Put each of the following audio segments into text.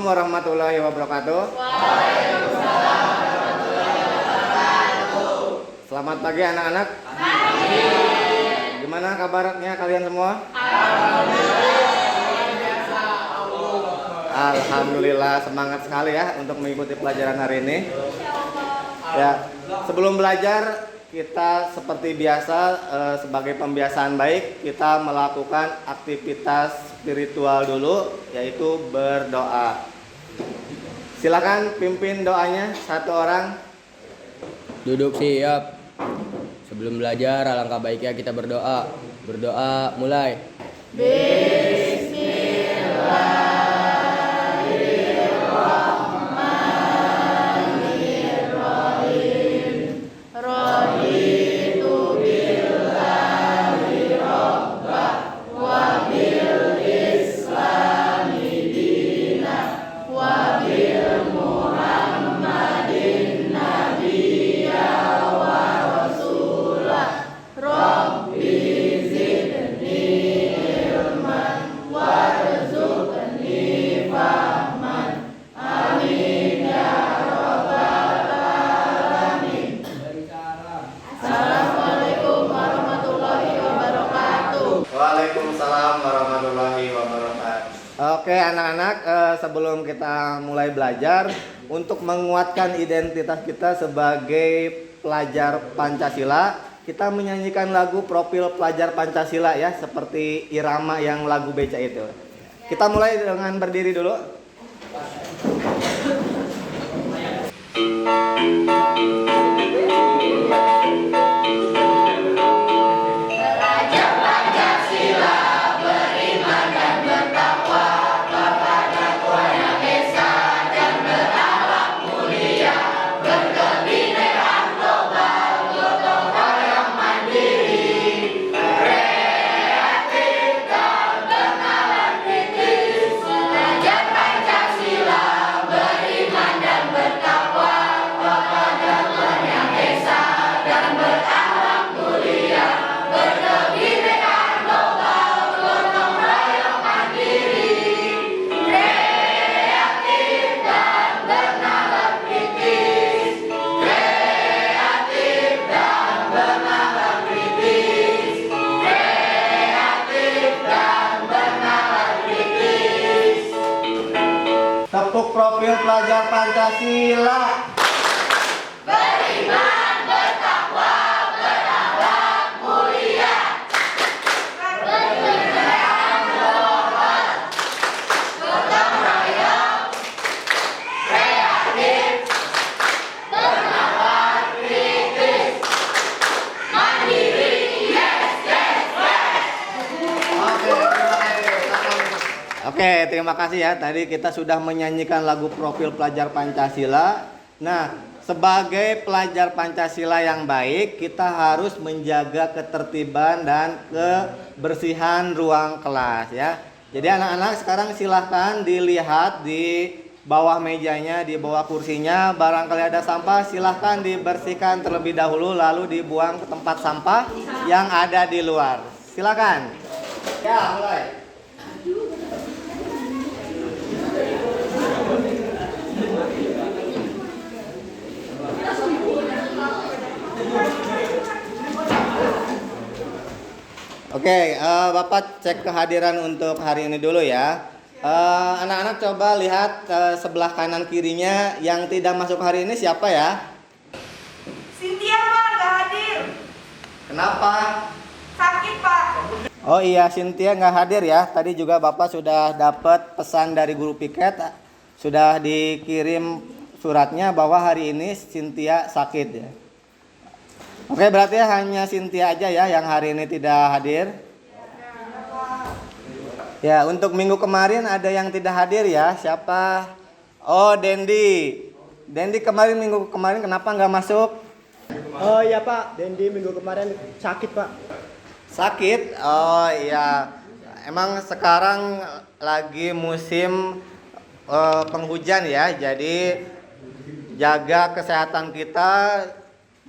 warahmatullahi wabarakatuh. Waalaikumsalam warahmatullahi wabarakatuh. Selamat pagi anak-anak. Gimana kabarnya kalian semua? Alhamdulillah, semangat sekali ya untuk mengikuti pelajaran hari ini. Ya, sebelum belajar kita seperti biasa sebagai pembiasaan baik kita melakukan aktivitas spiritual dulu, yaitu berdoa. Silakan pimpin doanya satu orang. Duduk siap. Sebelum belajar alangkah baiknya kita berdoa. Berdoa mulai. Waalaikumsalam warahmatullahi wabarakatuh. Oke anak-anak, sebelum kita mulai belajar, untuk menguatkan identitas kita sebagai pelajar Pancasila, kita menyanyikan lagu profil pelajar Pancasila ya, seperti irama yang lagu beca itu. Kita mulai dengan berdiri dulu. Tepuk profil pelajar Pancasila. Beriman, bertakwa, berakhlak mulia. Berkenan global. Gotong royong. Kreatif. Bernalar kritis. Mandiri. Yes, yes, yes. Oke, terima kasih ya. Tadi kita sudah menyanyikan lagu profil pelajar Pancasila. Nah, sebagai pelajar Pancasila yang baik, kita harus menjaga ketertiban dan kebersihan ruang kelas ya. Jadi anak-anak sekarang silahkan dilihat di bawah mejanya, di bawah kursinya. Barangkali ada sampah, silahkan dibersihkan terlebih dahulu, lalu dibuang ke tempat sampah yang ada di luar. Silakan. Ya, mulai. Oke, Bapak cek kehadiran untuk hari ini dulu ya. Anak-anak coba lihat sebelah kanan kirinya yang tidak masuk hari ini siapa ya? Cynthia Pak, nggak hadir. Kenapa? Sakit Pak. Oh iya, Cynthia nggak hadir ya. Tadi juga Bapak sudah dapat pesan dari guru piket, sudah dikirim suratnya bahwa hari ini Cynthia sakit ya. Oke, berarti hanya Cynthia aja ya yang hari ini tidak hadir. Ya, untuk minggu kemarin ada yang tidak hadir ya. Siapa? Oh, Dendi. Dendi minggu kemarin kenapa nggak masuk? Oh iya Pak, Dendi minggu kemarin sakit Pak. Sakit? Oh iya. Emang sekarang lagi musim penghujan ya. Jadi jaga kesehatan kita.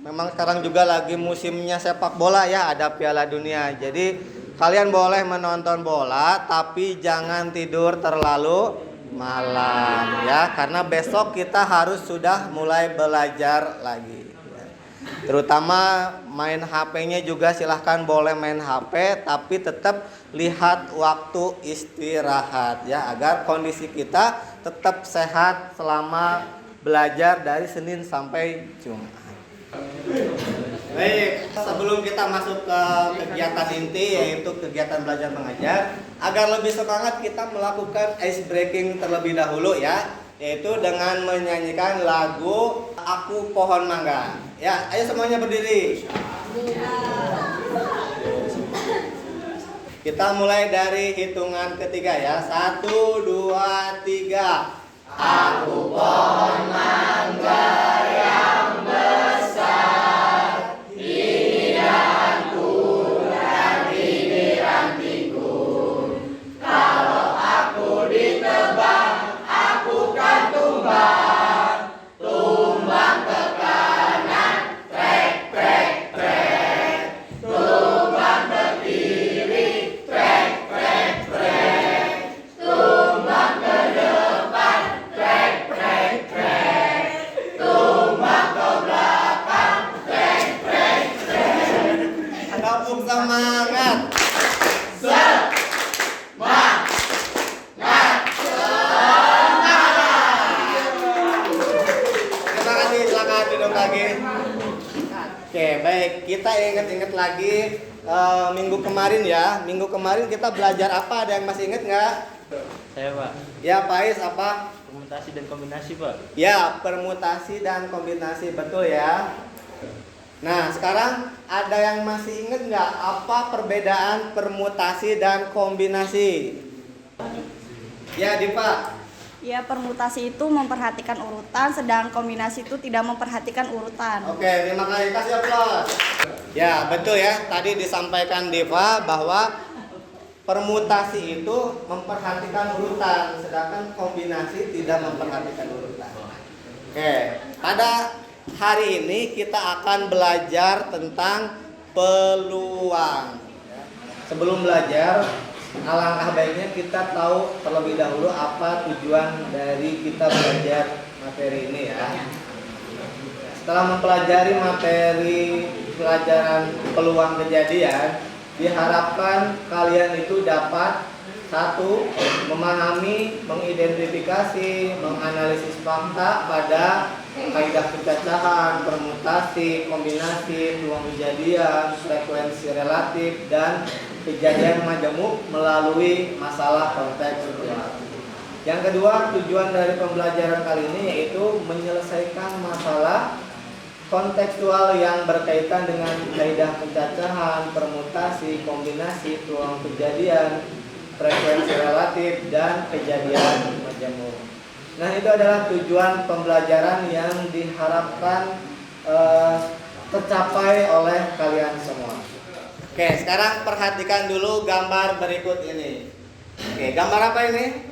Memang sekarang juga lagi musimnya sepak bola ya, ada Piala Dunia. Jadi kalian boleh menonton bola tapi jangan tidur terlalu malam ya, karena besok kita harus sudah mulai belajar lagi. Terutama main HP-nya juga silahkan boleh main HP, tapi tetap lihat waktu istirahat ya, agar kondisi kita tetap sehat selama belajar dari Senin sampai Jumat. Baik, sebelum kita masuk ke kegiatan inti, yaitu kegiatan belajar mengajar, agar lebih semangat kita melakukan ice breaking terlebih dahulu ya, yaitu dengan menyanyikan lagu Aku Pohon Mangga. Ya, ayo semuanya berdiri. Kita mulai dari hitungan ketiga ya. 1, 2, 3. Aku pohon mangga yang besar, ini dahanku dan ini rantingku. Kalau aku ditebang, aku kan tumbang. Tumbang ke kanan, trek, trek, trek. Tumbang ke kiri, trek, trek, trek. Tumbang ke depan, trek, trek, trek. Tumbang ke belakang, trek, trek, trek. Gabung semangat. Terima kasih, silakan duduk lagi. Oke, baik. Kita ingat-ingat lagi minggu kemarin ya. Minggu kemarin kita belajar apa? Ada yang masih ingat nggak? Saya Pak, Ya, Pais apa? permutasi dan kombinasi Pak. Ya, permutasi dan kombinasi, betul ya. Nah, sekarang ada yang masih ingat nggak apa perbedaan permutasi dan kombinasi? Ya, Dipa. Ya, permutasi itu memperhatikan urutan, sedang kombinasi itu tidak memperhatikan urutan. Oke, terima kasih. Kasih aplaus. Ya, betul ya. Tadi disampaikan Deva bahwa permutasi itu memperhatikan urutan, sedangkan kombinasi tidak memperhatikan urutan. Oke, pada hari ini kita akan belajar tentang peluang. Sebelum belajar, alangkah baiknya kita tahu terlebih dahulu apa tujuan dari kita belajar materi ini ya. Setelah mempelajari materi pelajaran peluang kejadian, diharapkan kalian itu dapat 1. Memahami, mengidentifikasi, menganalisis fakta pada kaidah pencacahan, permutasi, kombinasi, peluang kejadian, frekuensi relatif, dan kejadian majemuk melalui masalah kontekstual. Yang kedua, tujuan dari pembelajaran kali ini yaitu menyelesaikan masalah kontekstual yang berkaitan dengan kaidah pencacahan, permutasi, kombinasi, peluang kejadian, frekuensi relatif, dan kejadian majemuk. Nah, itu adalah tujuan pembelajaran yang diharapkan tercapai oleh kalian semua. Oke, sekarang perhatikan dulu gambar berikut ini. Oke, gambar apa ini?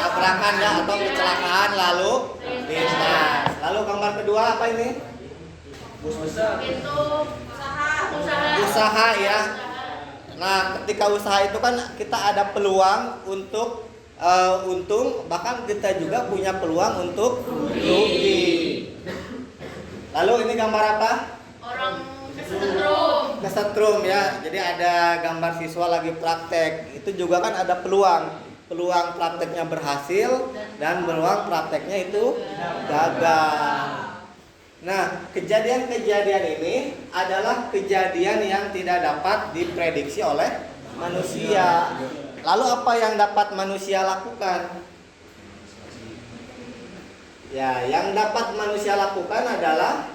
Tabrakan ya, atau kecelakaan lalu lintas. Lalu gambar kedua apa ini? Itu Usaha ya. Nah, ketika usaha itu kan kita ada peluang untuk untung, bahkan kita juga punya peluang untuk rugi. Lalu ini gambar apa? orang kesetrum. Kesetrum ya. Jadi ada gambar siswa lagi praktek. Itu juga kan ada peluang. Peluang prakteknya berhasil dan peluang prakteknya itu gagal. Nah, kejadian-kejadian ini adalah kejadian yang tidak dapat diprediksi oleh manusia. Lalu apa yang dapat manusia lakukan? Ya, yang dapat manusia lakukan adalah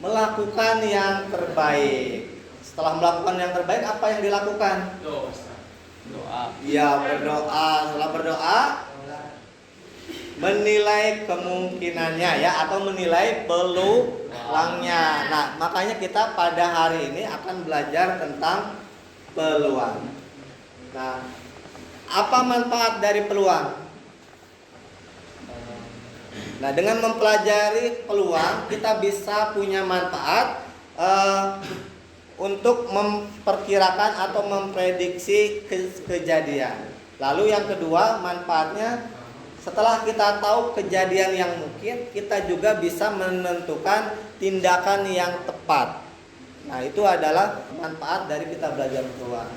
melakukan yang terbaik. Setelah melakukan yang terbaik, apa yang dilakukan? Doa. Ya, berdoa. Setelah berdoa, menilai kemungkinannya ya, atau menilai peluangnya. Nah, makanya kita pada hari ini akan belajar tentang peluang. Nah, apa manfaat dari peluang? Nah, dengan mempelajari peluang kita bisa punya manfaat untuk memperkirakan atau memprediksi kejadian. Lalu yang kedua, manfaatnya setelah kita tahu kejadian yang mungkin, kita juga bisa menentukan tindakan yang tepat. Nah, itu adalah manfaat dari kita belajar peluang.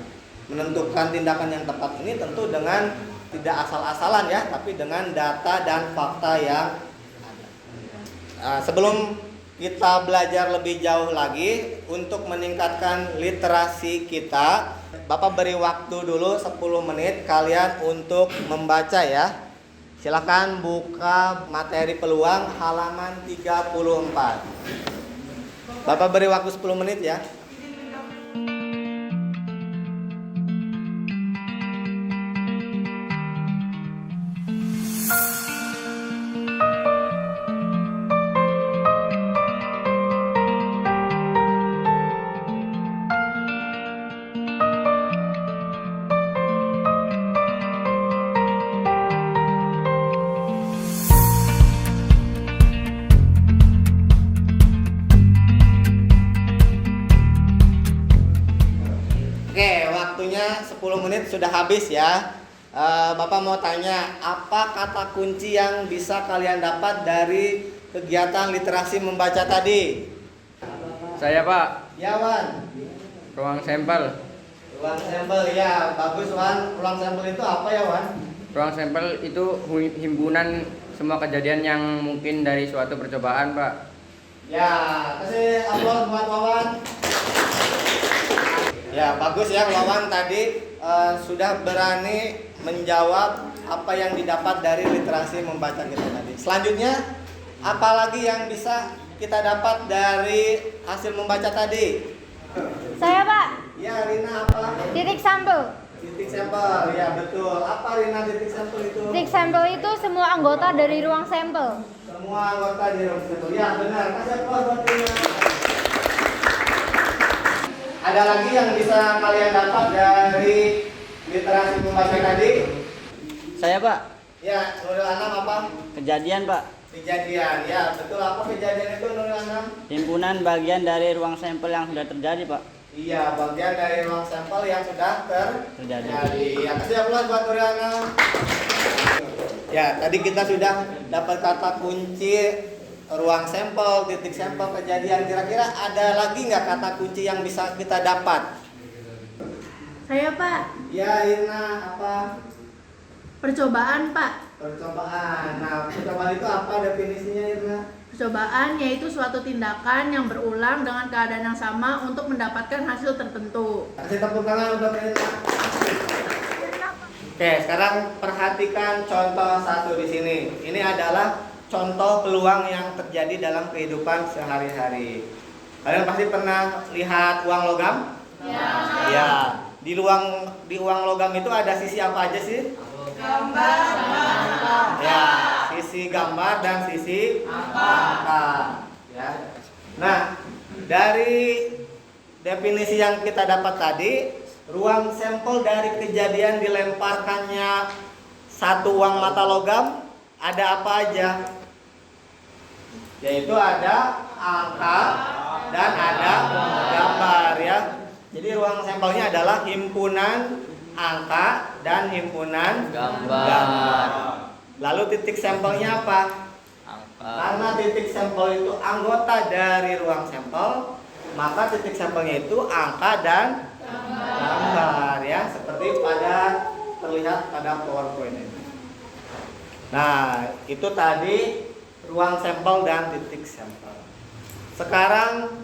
Menentukan tindakan yang tepat ini tentu dengan tidak asal-asalan ya, tapi dengan data dan fakta yang ada. Sebelum kita belajar lebih jauh lagi untuk meningkatkan literasi kita, Bapak beri waktu dulu 10 menit kalian untuk membaca ya. Silakan buka materi peluang halaman 34. Bapak beri waktu 10 menit ya. Oke, waktunya 10 menit sudah habis ya. Bapak mau tanya, apa kata kunci yang bisa kalian dapat dari kegiatan literasi membaca tadi? Saya Pak, Ya Wan, ruang sampel. ruang sampel ya, bagus Wan. Ruang sampel itu apa ya Wan? Ruang sampel itu himpunan semua kejadian yang mungkin dari suatu percobaan Pak. Ya, kasih aplaus buat Wawan. Ya, bagus ya Wawan tadi sudah berani menjawab apa yang didapat dari literasi membaca kita tadi. Selanjutnya, apalagi yang bisa kita dapat dari hasil membaca tadi? Saya Pak, Ya, Rina apa? titik sampel. Titik sampel, ya betul. Apa Rina titik sampel itu? Titik sampel itu semua anggota dari ruang sampel. Semua anggota di ruang sampel. Ya, benar. Kasih aplaus buat Rina. Ada lagi yang bisa kalian dapat dari literasi membaca tadi? Saya Pak, Ya, Nurul Anam apa? kejadian Pak. Kejadian, ya betul. Apa kejadian itu Nurul Anam? Himpunan bagian dari ruang sampel yang sudah terjadi Pak. Iya, bagian dari ruang sampel yang sudah terjadi. Terjadi. Ya, kasih aplaus buat Nurul Anam. Ya, tadi kita sudah dapat kata kunci ruang sampel, titik sampel, kejadian. Kira-kira ada lagi nggak kata kunci yang bisa kita dapat? Saya Pak, Ya, Irna apa? percobaan Pak. Percobaan. Nah, percobaan itu apa definisinya, Irna? Percobaan yaitu suatu tindakan yang berulang dengan keadaan yang sama untuk mendapatkan hasil tertentu. Kasih tepuk tangan untuk Irna. Oke, sekarang perhatikan contoh satu di sini. Ini adalah contoh peluang yang terjadi dalam kehidupan sehari-hari. Kalian pasti pernah lihat uang logam? Ya. Di uang logam itu ada sisi apa aja sih? Gambar sama angka. Ya, sisi gambar dan sisi angka. Ya. Nah, dari definisi yang kita dapat tadi, ruang sampel dari kejadian dilemparkannya satu uang mata logam ada apa aja? Yaitu ada angka dan ada gambar ya. Jadi ruang sampelnya adalah himpunan angka dan himpunan gambar. Lalu titik sampelnya apa? Karena titik sampel itu anggota dari ruang sampel, maka titik sampelnya itu angka dan gambar ya, seperti terlihat pada PowerPoint ini. Nah, itu tadi ruang sampel dan titik sampel. Sekarang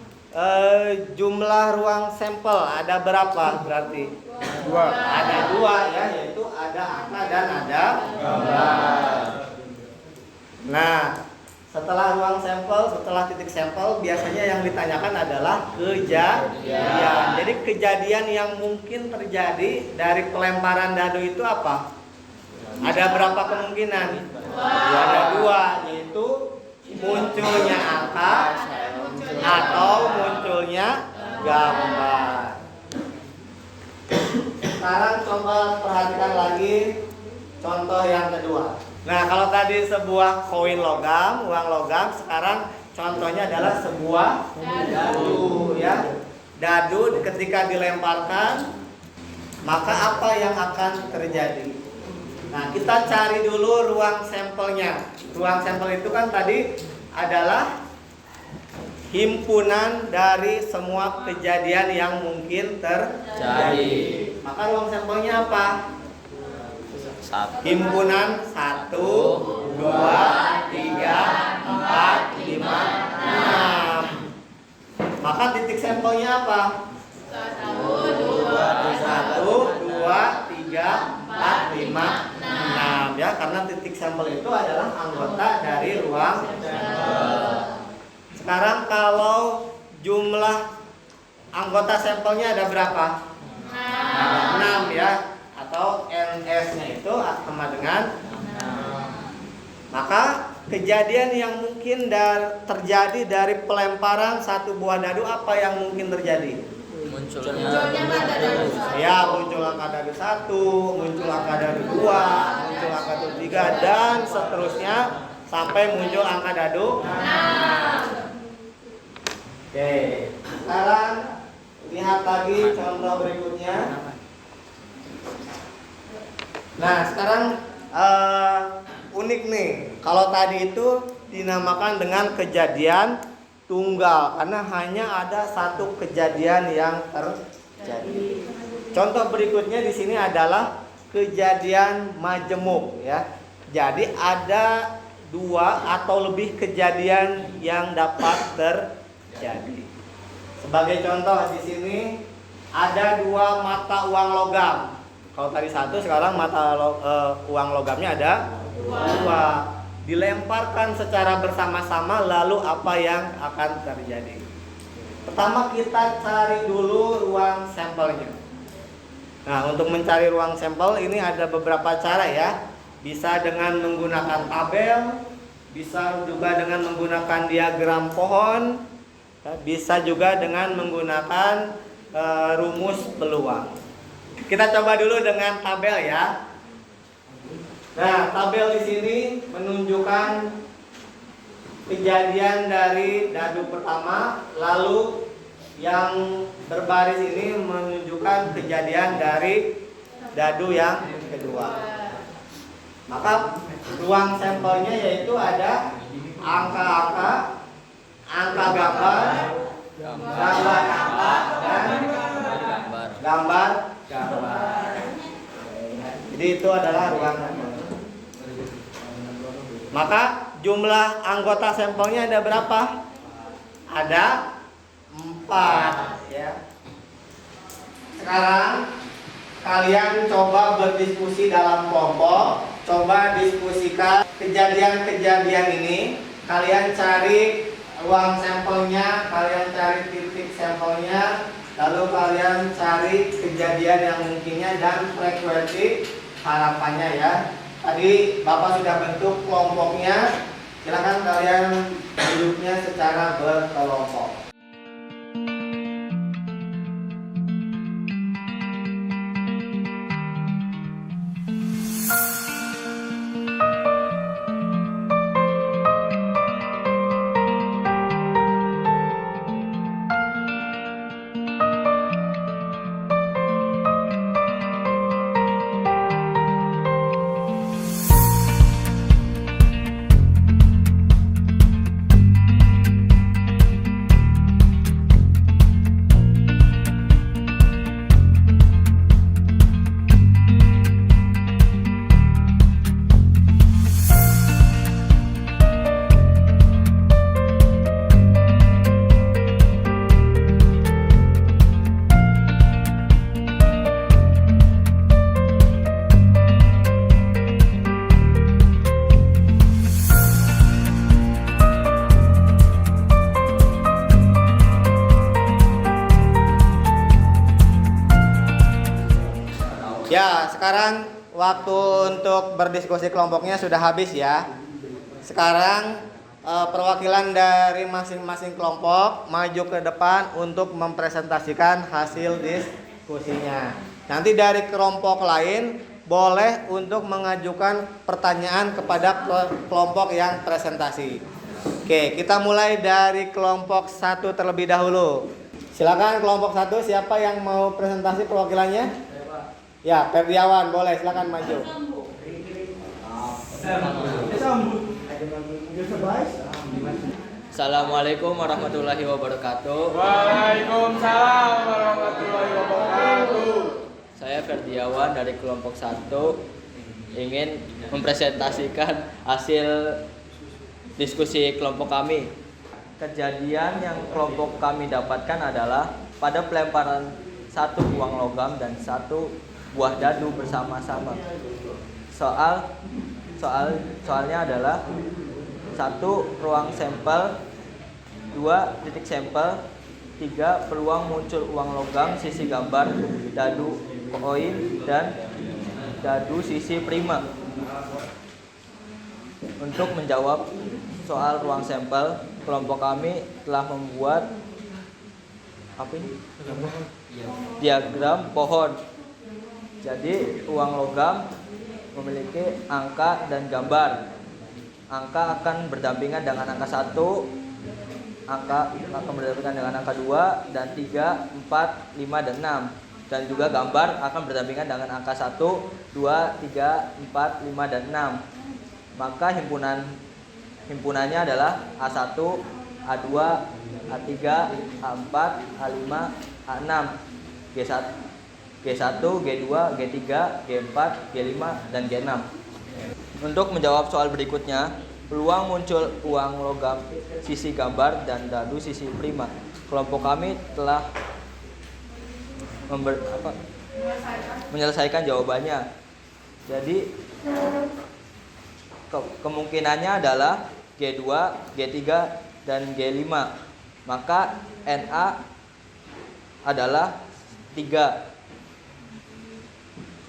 jumlah ruang sampel ada berapa berarti? Ada dua ya, yaitu ada angka dan ada gambar. Nah, setelah ruang sampel, setelah titik sampel, biasanya yang ditanyakan adalah kejadian. Jadi kejadian yang mungkin terjadi dari pelemparan dadu itu apa? Ada berapa kemungkinan? Ada dua, yaitu munculnya angka atau munculnya gambar. Sekarang coba perhatikan lagi contoh yang kedua. Nah, kalau tadi sebuah koin logam, uang logam, sekarang contohnya adalah sebuah dadu ya. Dadu ketika dilemparkan, maka apa yang akan terjadi? Nah, kita cari dulu ruang sampelnya. Ruang sampel itu kan tadi adalah himpunan dari semua kejadian yang mungkin terjadi. Maka ruang sampelnya apa? Himpunan 1, 2, 3, 4, 5, 6. Maka titik sampelnya apa? 1, 2, 3, 4, 5, 6 ya, karena titik sampel itu adalah anggota dari ruang sampel. Sekarang kalau jumlah anggota sampelnya ada berapa? 6 ya, atau NS-nya itu sama dengan 6. Maka kejadian yang mungkin terjadi dari pelemparan satu buah dadu, apa yang mungkin terjadi? Munculnya angka dadu. Ya, muncul angka dadu 1, muncul angka dadu 2, muncul angka dadu 3, dan seterusnya sampai muncul angka dadu 6. Oke, sekarang lihat lagi contoh berikutnya. Nah, sekarang unik nih. Kalau tadi itu dinamakan dengan kejadian tunggal karena hanya ada satu kejadian yang terjadi. Contoh berikutnya di sini adalah kejadian majemuk ya. Jadi ada 2 atau lebih kejadian yang dapat terjadi. Sebagai contoh di sini ada 2 mata uang logam. Kalau tadi 1, sekarang mata uang logamnya ada 2. Dilemparkan secara bersama-sama, lalu apa yang akan terjadi? Pertama kita cari dulu ruang sampelnya. Nah, untuk mencari ruang sampel ini ada beberapa cara ya. Bisa dengan menggunakan tabel, bisa juga dengan menggunakan diagram pohon, bisa juga dengan menggunakan rumus peluang. Kita coba dulu dengan tabel ya. Nah, tabel di sini menunjukkan kejadian dari dadu pertama, lalu yang berbaris ini menunjukkan kejadian dari dadu yang kedua. Maka ruang sampelnya yaitu ada angka-angka, angka gambar, gambar angka, dan gambar gambar. Jadi itu adalah ruang sampel. Maka jumlah anggota sampelnya ada berapa? Ada 4 ya. Sekarang kalian coba berdiskusi dalam kelompok, coba diskusikan kejadian-kejadian ini. Kalian cari ruang sampelnya, kalian cari titik sampelnya, lalu kalian cari kejadian yang mungkinnya dan frekuensi harapannya ya. Tadi Bapak sudah bentuk kelompoknya. Silakan kalian duduknya secara berkelompok. Ya, sekarang waktu untuk berdiskusi kelompoknya sudah habis ya. Sekarang perwakilan dari masing-masing kelompok maju ke depan untuk mempresentasikan hasil diskusinya. Nanti dari kelompok lain boleh untuk mengajukan pertanyaan kepada kelompok yang presentasi. Oke, kita mulai dari kelompok 1 terlebih dahulu. Silakan kelompok 1, siapa yang mau presentasi perwakilannya? Ya, Ferdiawan, boleh silakan maju. Assalamualaikum warahmatullahi wabarakatuh. Waalaikumsalam warahmatullahi wabarakatuh. Saya Ferdiawan dari kelompok 1 ingin mempresentasikan hasil diskusi kelompok kami. Kejadian yang kelompok kami dapatkan adalah pada pelemparan 1 uang logam dan 1 buah dadu bersama-sama. Soalnya adalah 1 ruang sampel, 2 titik sampel, 3 peluang muncul uang logam sisi gambar, dadu koin, dan dadu sisi prima. Untuk menjawab soal ruang sampel, kelompok kami telah membuat diagram pohon. Jadi uang logam memiliki angka dan gambar. Angka akan berdampingan dengan angka 1, angka akan berdampingan dengan angka 2, dan 3, 4, 5, dan 6. Dan juga gambar akan berdampingan dengan angka 1, 2, 3, 4, 5, dan 6. Maka himpunannya adalah A1, A2, A3, A4, A5, A6, G1, G2, G3, G4, G5, dan G6. Untuk menjawab soal berikutnya, peluang muncul uang logam sisi gambar dan dadu sisi prima. Kelompok kami telah menyelesaikan jawabannya. Jadi kemungkinannya adalah G2, G3, dan G5. Maka NA adalah 3.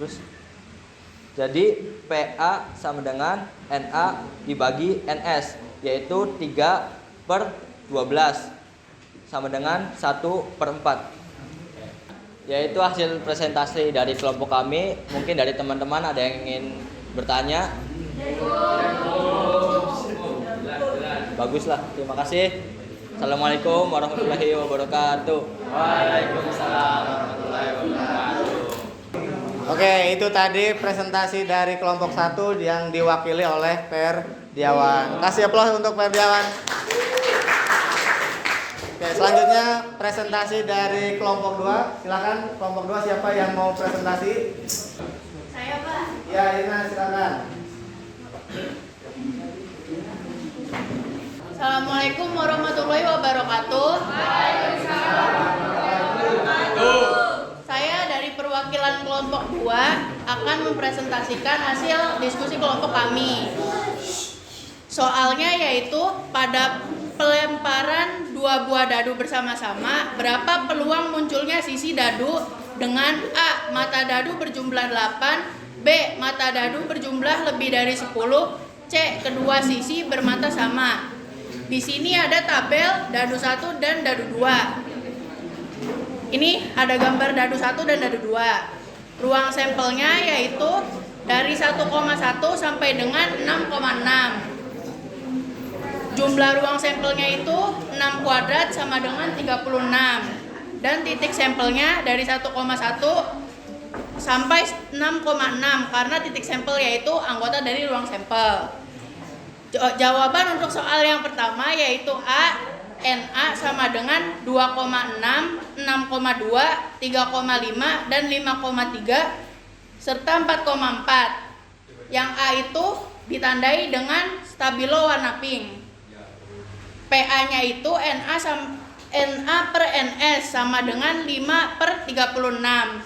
Terus jadi PA sama dengan NA dibagi NS, yaitu 3/12 sama dengan 1/4. Yaitu hasil presentasi dari kelompok kami. Mungkin dari teman-teman ada yang ingin bertanya? Baguslah, terima kasih. Assalamualaikum warahmatullahi wabarakatuh. Waalaikumsalam warahmatullahi wabarakatuh. Oke, itu tadi presentasi dari kelompok 1 yang diwakili oleh Ferdiawan. Kasih aplaus untuk Ferdiawan. Oke, selanjutnya presentasi dari kelompok 2. Silakan kelompok 2, siapa yang mau presentasi? Saya, Pak. Ya, Irna, silakan. Assalamualaikum warahmatullahi wabarakatuh. Saya dari perwakilan kelompok 2 akan mempresentasikan hasil diskusi kelompok kami. Soalnya yaitu pada pelemparan 2 buah dadu bersama-sama, berapa peluang munculnya sisi dadu dengan A. Mata dadu berjumlah 8, B. Mata dadu berjumlah lebih dari 10, C. Kedua sisi bermata sama. Di sini ada tabel dadu 1 dan dadu 2. Ini ada gambar dadu 1 dan dadu 2. Ruang sampelnya yaitu dari 1,1 sampai dengan 6,6. Jumlah ruang sampelnya itu 6 kuadrat sama dengan 36. Dan titik sampelnya dari 1,1 sampai 6,6 karena titik sampel yaitu anggota dari ruang sampel. Jawaban untuk soal yang pertama yaitu A. NA sama dengan 2,6, 6,2, 3,5, dan 5,3 serta 4,4. Yang A itu ditandai dengan stabilo warna pink. PA-nya itu NA per NS sama dengan 5/36.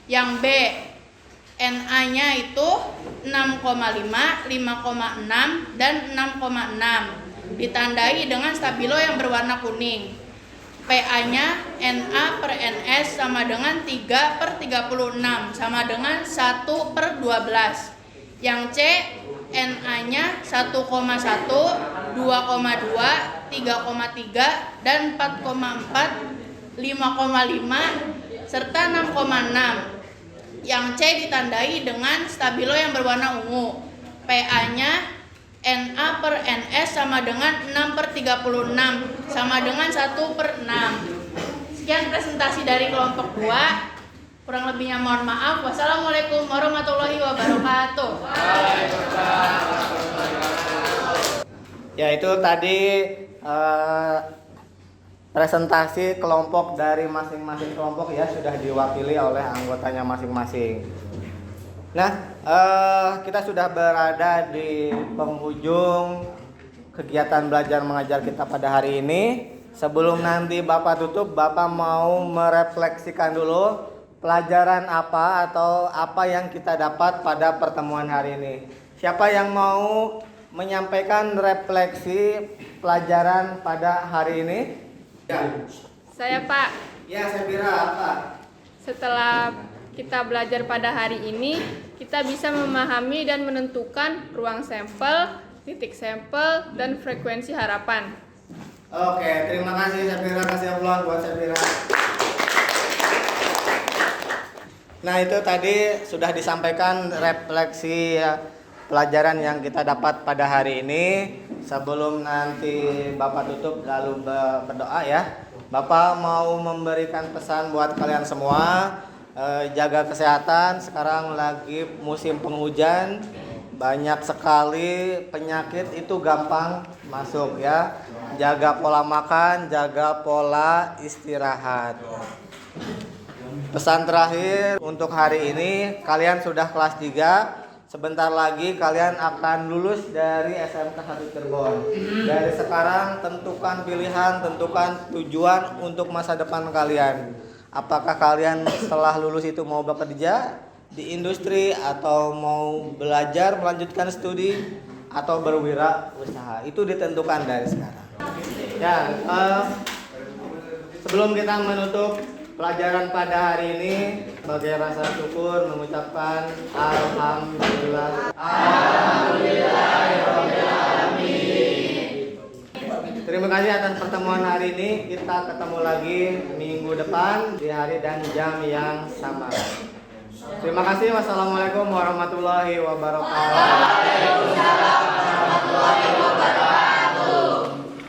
Yang B, NA-nya itu 6,5, 5,6, dan 6,6. Ditandai dengan stabilo yang berwarna kuning. PA-nya NA per NS sama dengan 3/36 sama dengan 1/12. Yang C, NA-nya 1,1, 2,2, 3,3, dan 4,4, 5,5, serta 6,6. Yang C ditandai dengan stabilo yang berwarna ungu. PA-nya NA per NS sama dengan 6/36 sama dengan 1/6. Sekian presentasi dari kelompok 2. Kurang lebihnya mohon maaf. Wassalamualaikum warahmatullahi wabarakatuh. Ya, itu tadi presentasi kelompok dari masing-masing kelompok ya, sudah diwakili oleh anggotanya masing-masing. Nah, kita sudah berada di penghujung kegiatan belajar mengajar kita pada hari ini. Sebelum nanti Bapak tutup, Bapak mau merefleksikan dulu pelajaran apa atau apa yang kita dapat pada pertemuan hari ini. Siapa yang mau menyampaikan refleksi pelajaran pada hari ini? Ya. Saya Pak, Ya, saya kira apa? setelah kita belajar pada hari ini, kita bisa memahami dan menentukan ruang sampel, titik sampel, dan frekuensi harapan. Oke, terima kasih Syafira, kasih aplaus buat Syafira. Nah, itu tadi sudah disampaikan refleksi ya, pelajaran yang kita dapat pada hari ini. Sebelum nanti Bapak tutup lalu berdoa ya. Bapak mau memberikan pesan buat kalian semua, jaga kesehatan. Sekarang lagi musim penghujan, banyak sekali penyakit itu gampang masuk ya. Jaga pola makan, jaga pola istirahat. Pesan terakhir untuk hari ini, kalian sudah kelas 3, sebentar lagi kalian akan lulus dari SMK 1 Cirebon. Dari sekarang tentukan pilihan, tentukan tujuan untuk masa depan kalian. Apakah kalian setelah lulus itu mau bekerja di industri atau mau belajar melanjutkan studi atau berwirausaha? Itu ditentukan dari sekarang. Ya, sebelum kita menutup pelajaran pada hari ini, sebagai rasa syukur mengucapkan alhamdulillah. Terima kasih atas pertemuan hari ini. Kita ketemu lagi minggu depan di hari dan jam yang sama. Terima kasih. Wassalamualaikum warahmatullahi wabarakatuh.